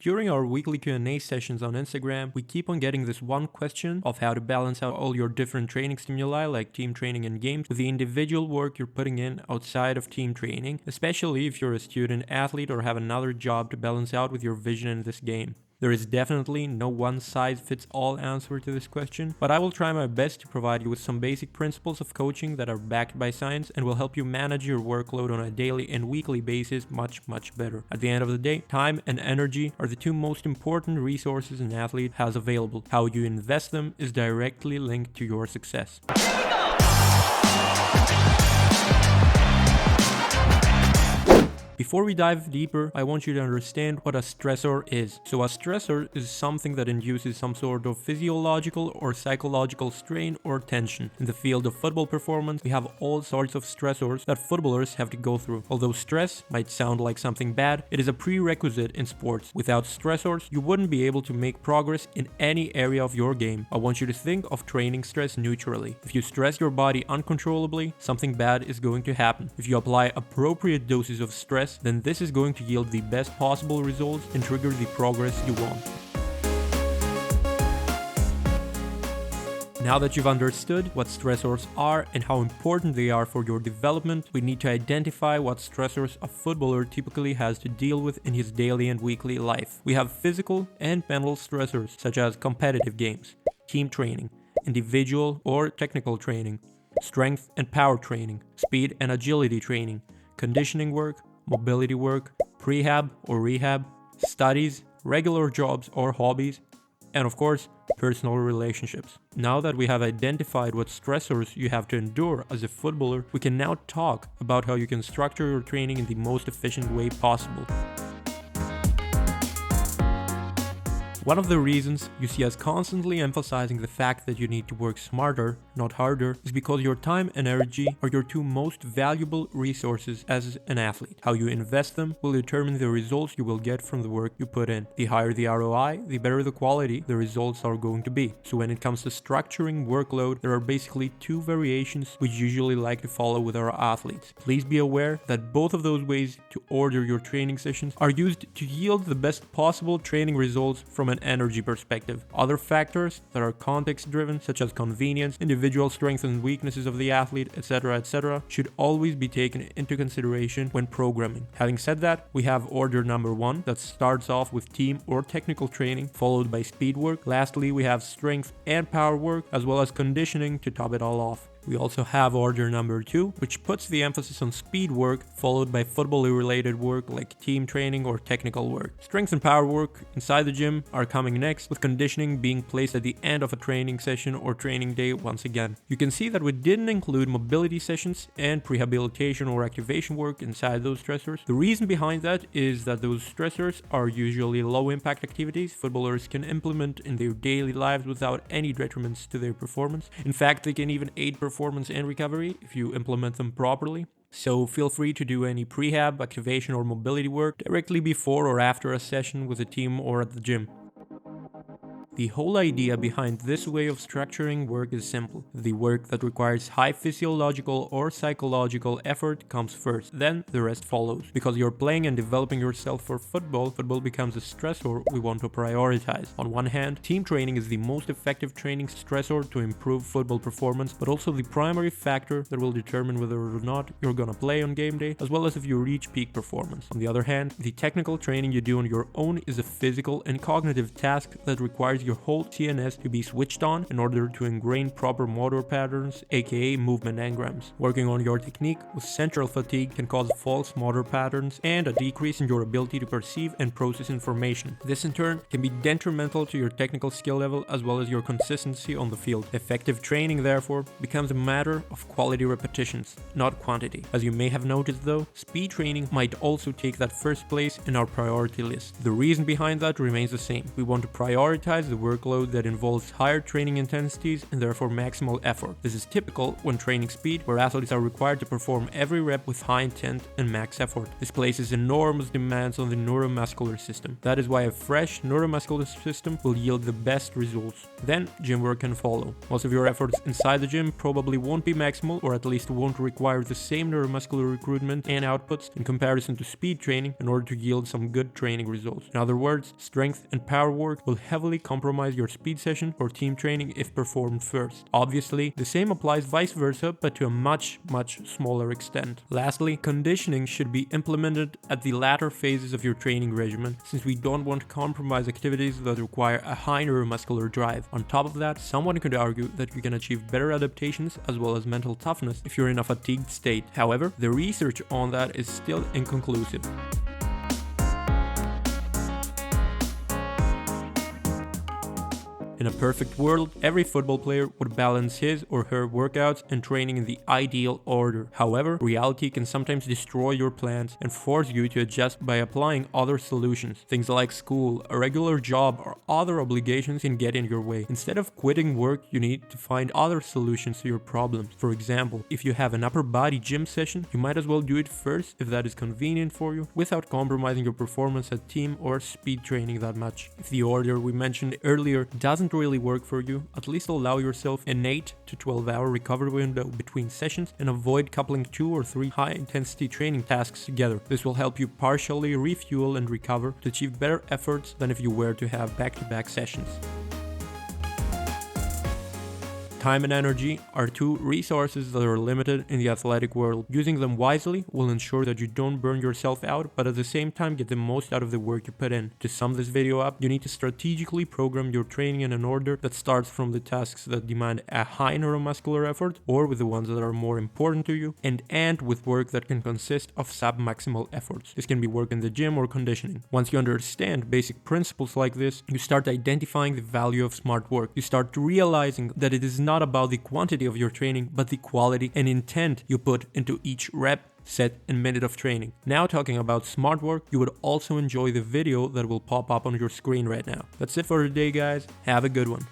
During our weekly Q&A sessions on Instagram, we keep on getting this one question of how to balance out all your different training stimuli like team training and games with the individual work you're putting in outside of team training, especially if you're a student athlete or have another job to balance out with your vision in this game. There is definitely no one-size-fits-all answer to this question, but I will try my best to provide you with some basic principles of coaching that are backed by science and will help you manage your workload on a daily and weekly basis much better. At the end of the day, time and energy are the two most important resources an athlete has available. How you invest them is directly linked to your success. Before we dive deeper, I want you to understand what a stressor is. So a stressor is something that induces some sort of physiological or psychological strain or tension. In the field of football performance, we have all sorts of stressors that footballers have to go through. Although stress might sound like something bad, it is a prerequisite in sports. Without stressors, you wouldn't be able to make progress in any area of your game. I want you to think of training stress neutrally. If you stress your body uncontrollably, something bad is going to happen. If you apply appropriate doses of stress, then this is going to yield the best possible results and trigger the progress you want. Now that you've understood what stressors are and how important they are for your development, we need to identify what stressors a footballer typically has to deal with in his daily and weekly life. We have physical and mental stressors such as competitive games, team training, individual or technical training, strength and power training, speed and agility training, conditioning work, mobility work, prehab or rehab, studies, regular jobs or hobbies, and of course, personal relationships. Now that we have identified what stressors you have to endure as a footballer, we can now talk about how you can structure your training in the most efficient way possible. One of the reasons you see us constantly emphasizing the fact that you need to work smarter, not harder, is because your time and energy are your two most valuable resources as an athlete. How you invest them will determine the results you will get from the work you put in. The higher the ROI, the better the quality the results are going to be. So when it comes to structuring workload, there are basically two variations we usually like to follow with our athletes. Please be aware that both of those ways to order your training sessions are used to yield the best possible training results from an energy perspective. Other factors that are context driven, such as convenience, individual strengths and weaknesses of the athlete, etc., should always be taken into consideration when programming. Having said that, we have order number 1 that starts off with team or technical training, followed by speed work. Lastly, we have strength and power work, as well as conditioning to top it all off. We also have order number 2, which puts the emphasis on speed work, followed by football-related work like team training or technical work. Strength and power work inside the gym are coming next, with conditioning being placed at the end of a training session or training day once again. You can see that we didn't include mobility sessions and prehabilitation or activation work inside those stressors. The reason behind that is that those stressors are usually low-impact activities footballers can implement in their daily lives without any detriments to their performance. In fact, they can even aid performance and recovery if you implement them properly. So feel free to do any prehab, activation or mobility work directly before or after a session with a team or at the gym. The whole idea behind this way of structuring work is simple. The work that requires high physiological or psychological effort comes first, then the rest follows. Because you're playing and developing yourself for football becomes a stressor we want to prioritize. On one hand, team training is the most effective training stressor to improve football performance, but also the primary factor that will determine whether or not you're gonna play on game day, as well as if you reach peak performance. On the other hand, the technical training you do on your own is a physical and cognitive task that requires your whole CNS to be switched on in order to ingrain proper motor patterns, aka movement engrams. Working on your technique with central fatigue can cause false motor patterns and a decrease in your ability to perceive and process information. This in turn can be detrimental to your technical skill level as well as your consistency on the field. Effective training, therefore, becomes a matter of quality repetitions, not quantity. As you may have noticed though, speed training might also take that first place in our priority list. The reason behind that remains the same. We want to prioritize the workload that involves higher training intensities and therefore maximal effort. This is typical when training speed, where athletes are required to perform every rep with high intent and max effort. This places enormous demands on the neuromuscular system. That is why a fresh neuromuscular system will yield the best results. Then gym work can follow. Most of your efforts inside the gym probably won't be maximal, or at least won't require the same neuromuscular recruitment and outputs in comparison to speed training in order to yield some good training results. In other words, strength and power work will heavily compromise your speed session or team training if performed first. Obviously, the same applies vice versa, but to a much smaller extent. Lastly, conditioning should be implemented at the latter phases of your training regimen, since we don't want to compromise activities that require a high neuromuscular drive. On top of that, someone could argue that you can achieve better adaptations as well as mental toughness if you're in a fatigued state. However, the research on that is still inconclusive. In a perfect world, every football player would balance his or her workouts and training in the ideal order. However, reality can sometimes destroy your plans and force you to adjust by applying other solutions. Things like school, a regular job, or other obligations can get in your way. Instead of quitting work, you need to find other solutions to your problems. For example, if you have an upper body gym session, you might as well do it first if that is convenient for you, without compromising your performance at team or speed training that much. If the order we mentioned earlier doesn't really work for you, at least allow yourself an 8 to 12 hour recovery window between sessions and avoid coupling 2 or 3 high intensity training tasks together. This will help you partially refuel and recover to achieve better efforts than if you were to have back-to-back sessions. Time and energy are two resources that are limited in the athletic world. Using them wisely will ensure that you don't burn yourself out, but at the same time get the most out of the work you put in. To sum this video up, you need to strategically program your training in an order that starts from the tasks that demand a high neuromuscular effort, or with the ones that are more important to you, and end with work that can consist of sub-maximal efforts. This can be work in the gym or conditioning. Once you understand basic principles like this, you start identifying the value of smart work. You start realizing that it is not about the quantity of your training, but the quality and intent you put into each rep, set, and minute of training. Now talking about smart work, you would also enjoy the video that will pop up on your screen right now. That's it for today, guys. Have a good one.